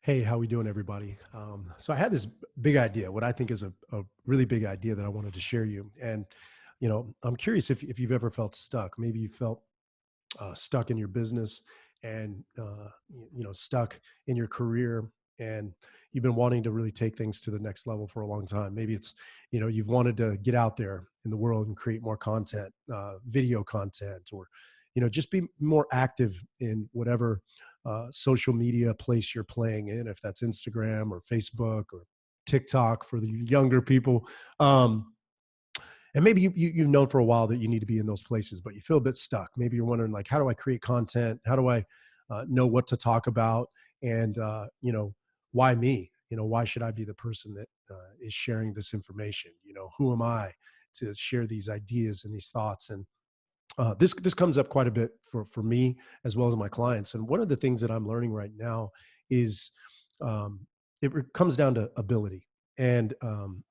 Hey, how we doing, everybody? So I had this big idea, what I think is a really big idea that I wanted to share you. And, I'm curious if you've ever felt stuck. Maybe you felt stuck in your business and, stuck in your career, and you've been wanting to really take things to the next level for a long time. Maybe it's, you've wanted to get out there in the world and create more content, video content, or, just be more active in whatever social media place you're playing in, if that's Instagram or Facebook or TikTok for the younger people. And maybe you've known for a while that you need to be in those places, but you feel a bit stuck. Maybe you're wondering, like, how do I create content? How do I know what to talk about? And why me? Why should I be the person that is sharing this information? Who am I to share these ideas and these thoughts? And this comes up quite a bit for me as well as my clients. And one of the things that I'm learning right now is um, comes down to ability. And I'm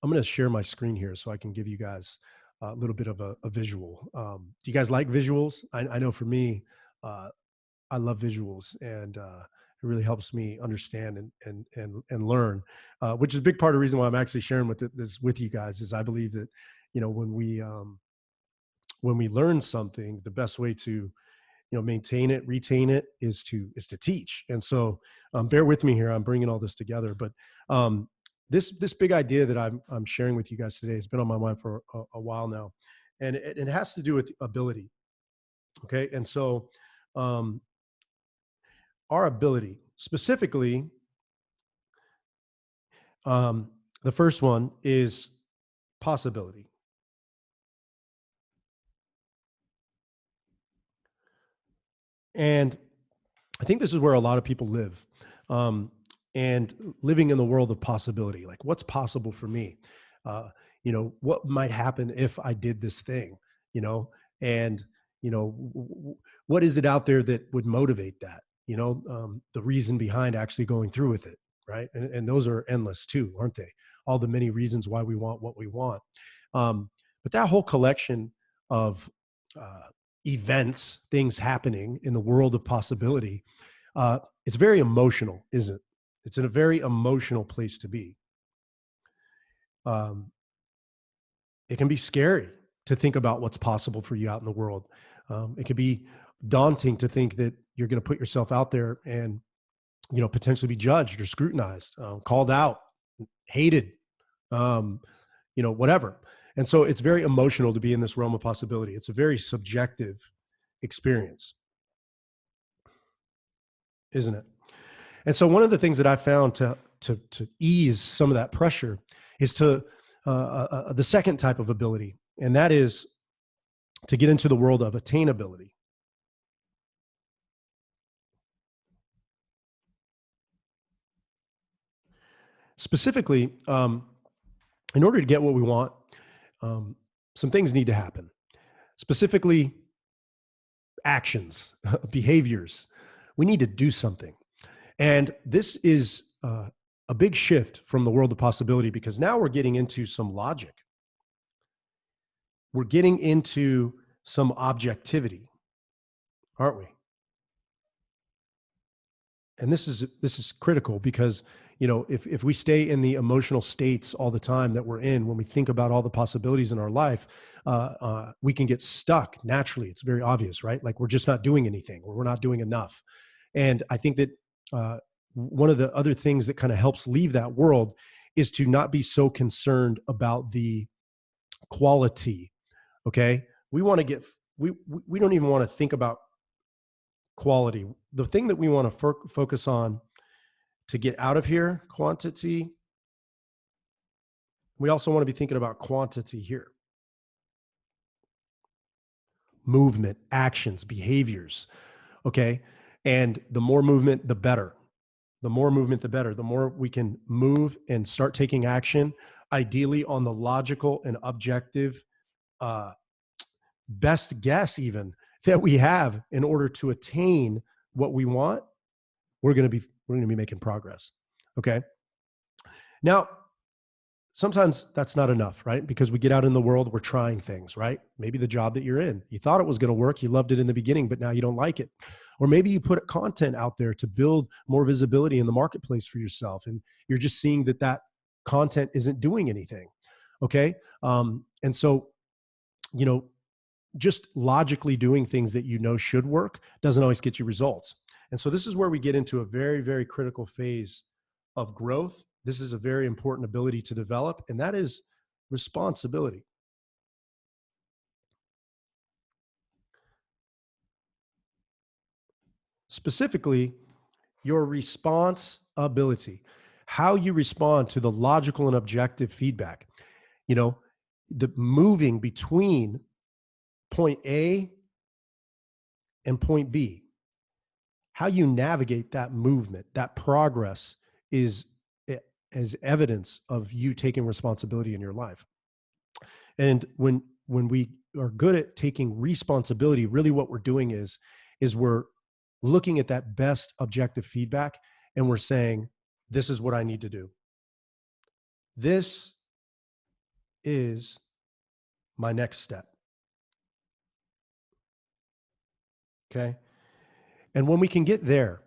going to share my screen here so I can give you guys a little bit of a visual. Do you guys like visuals? I know for me, uh, I love visuals, and it really helps me understand and learn, which is a big part of the reason why I'm actually sharing this with you guys. Is I believe that when we learn something, the best way to maintain it, retain it, is to teach. And so, bear with me here. I'm bringing all this together, but this big idea that I'm sharing with you guys today has been on my mind for a while now, and it has to do with ability. Okay, and so um, our ability specifically, um, the first one is possibility. And I think this is where a lot of people live. Um, and living in the world of possibility, like what's possible for me? What might happen if I did this thing, you know, and, what is it out there that would motivate that, the reason behind actually going through with it. Right. And those are endless too, aren't they? All the many reasons why we want what we want. But that whole collection of uh, events, things happening in the world of possibility, it's very emotional, isn't it? It's in a very emotional place to be. Um, it can be scary to think about what's possible for you out in the world. It can be daunting to think that you're going to put yourself out there and potentially be judged or scrutinized, called out, hated, um, whatever. And so it's very emotional to be in this realm of possibility. It's a very subjective experience, isn't it? And so one of the things that I found to ease some of that pressure is to the second type of ability, and that is to get into the world of attainability. Specifically, in order to get what we want, um, some things need to happen. Specifically, actions, behaviors. We need to do something, and this is a big shift from the world of possibility, because now we're getting into some logic. We're getting into some objectivity, aren't we? And this is critical, because if we stay in the emotional states all the time that we're in when we think about all the possibilities in our life, we can get stuck naturally. It's very obvious, right? Like we're just not doing anything, or we're not doing enough. And I think that one of the other things that kind of helps leave that world is to not be so concerned about the quality. Okay, we want to get we don't even want to think about quality. The thing that we want to focus on to get out of here, quantity. We also want to be thinking about quantity here: movement, actions, behaviors. Okay. And the more movement, the better. The more movement, the better. The more we can move and start taking action, ideally on the logical and objective uh, best guess, even that we have in order to attain what we want, we're going to be making progress. Okay. Now, sometimes that's not enough, right? Because we get out in the world, we're trying things, right? Maybe the job that you're in, you thought it was going to work, you loved it in the beginning, but now you don't like it. Or maybe you put content out there to build more visibility in the marketplace for yourself, and you're just seeing that that content isn't doing anything. Okay. And so, you know, just logically doing things that you know should work doesn't always get you results. And so this is where we get into a very, very critical phase of growth. This is a very important ability to develop, and that is responsibility. Specifically, your response ability, how you respond to the logical and objective feedback. You know, the moving between point A and point B, how you navigate that movement, that progress is as evidence of you taking responsibility in your life. And when we are good at taking responsibility, really what we're doing is we're looking at that best objective feedback and we're saying, this is what I need to do. This is my next step. Okay. And when we can get there,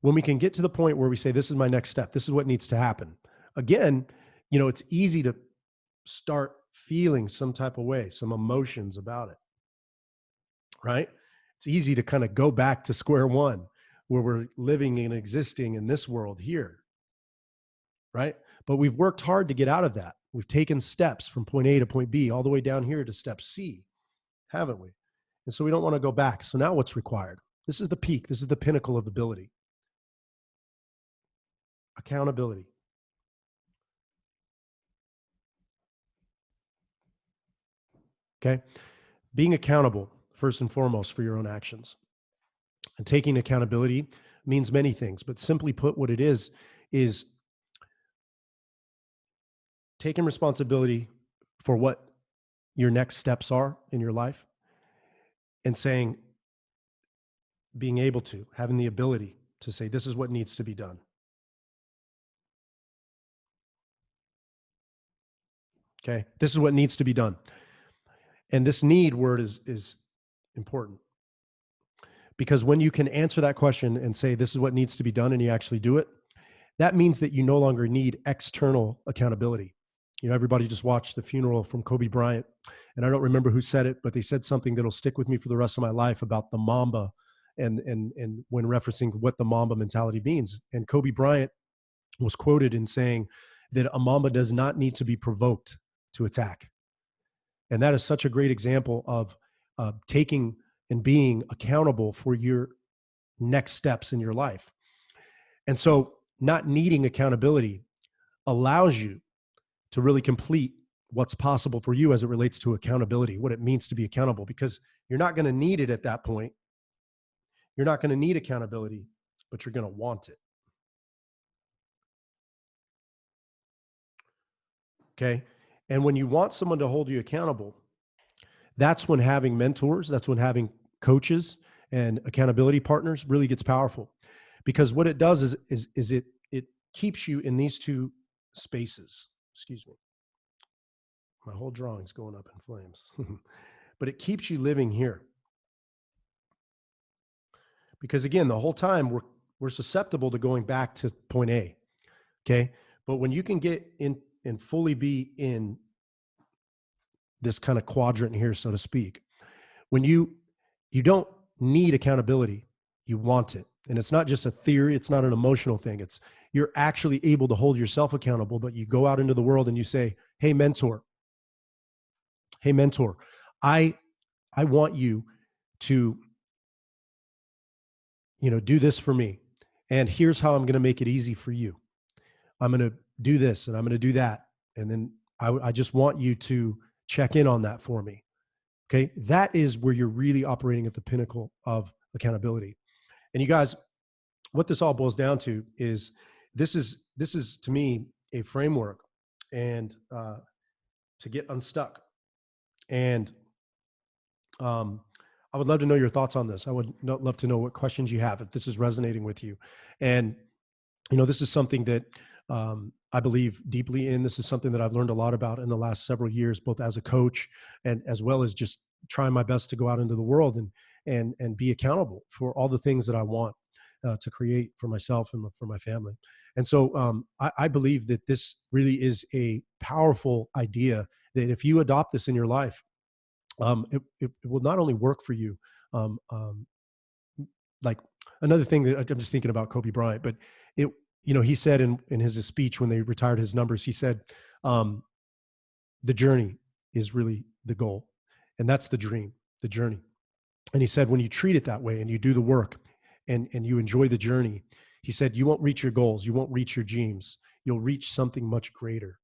when we can get to the point where we say, this is my next step, this is what needs to happen. Again, you know, it's easy to start feeling some type of way, some emotions about it, right? It's easy to kind of go back to square one where we're living and existing in this world here, right? But we've worked hard to get out of that. We've taken steps from point A to point B, all the way down here to step C, haven't we? And so we don't want to go back. So now what's required? This is the peak. This is the pinnacle of ability. Accountability. Okay. Being accountable, first and foremost, for your own actions. And taking accountability means many things, but simply put, what it is taking responsibility for what your next steps are in your life and saying, being able to, having the ability to say, this is what needs to be done. Okay. This is what needs to be done. And this need word is important, because when you can answer that question and say, this is what needs to be done, and you actually do it, that means that you no longer need external accountability. You know, everybody just watched the funeral from Kobe Bryant, and I don't remember who said it, but they said something that'll stick with me for the rest of my life about the Mamba, and when referencing what the Mamba mentality means. And Kobe Bryant was quoted in saying that a Mamba does not need to be provoked to attack. And that is such a great example of taking and being accountable for your next steps in your life. And so not needing accountability allows you to really complete what's possible for you as it relates to accountability, what it means to be accountable, because you're not going to need it at that point. You're not going to need accountability, but you're going to want it. Okay. And when you want someone to hold you accountable, that's when having mentors, that's when having coaches and accountability partners really gets powerful, because what it does is it keeps you in these two spaces. Excuse me. My whole drawing's going up in flames. But it keeps you living here. Because again, the whole time we're susceptible to going back to point A. Okay. But when you can get in and fully be in this kind of quadrant here, so to speak, when you don't need accountability, you want it. And it's not just a theory, it's not an emotional thing. It's you're actually able to hold yourself accountable, but you go out into the world and you say, hey, mentor, I want you to, you know, do this for me. And here's how I'm going to make it easy for you. I'm going to do this and I'm going to do that. And then I just want you to check in on that for me. Okay. That is where you're really operating at the pinnacle of accountability. And you guys, what this all boils down to is this is to me a framework and to get unstuck. And I would love to know your thoughts on this. I would love to know what questions you have, if this is resonating with you. And, you know, this is something that I believe deeply in. This is something that I've learned a lot about in the last several years, both as a coach and as well as just trying my best to go out into the world and be accountable for all the things that I want to create for myself and for my family. And so I believe that this really is a powerful idea that if you adopt this in your life, it will not only work for you. Um, um, like another thing that I'm just thinking about Kobe Bryant, but it, he said in his speech when they retired his numbers, he said, um, the journey is really the goal. And that's the dream, the journey. And he said, when you treat it that way and you do the work and you enjoy the journey, he said, you won't reach your goals. You won't reach your dreams. You'll reach something much greater.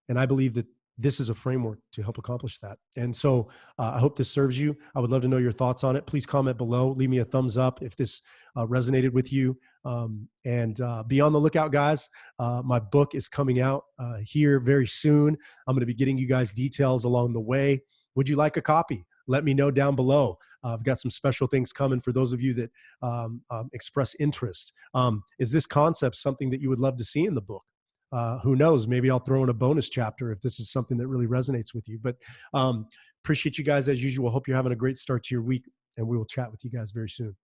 And I believe that this is a framework to help accomplish that. And so I hope this serves you. I would love to know your thoughts on it. Please comment below. Leave me a thumbs up if this resonated with you. And be on the lookout, guys. My book is coming out here very soon. I'm going to be getting you guys details along the way. Would you like a copy? Let me know down below. I've got some special things coming for those of you that express interest. Is this concept something that you would love to see in the book? Who knows? Maybe I'll throw in a bonus chapter if this is something that really resonates with you. But appreciate you guys as usual. Hope you're having a great start to your week, and we will chat with you guys very soon.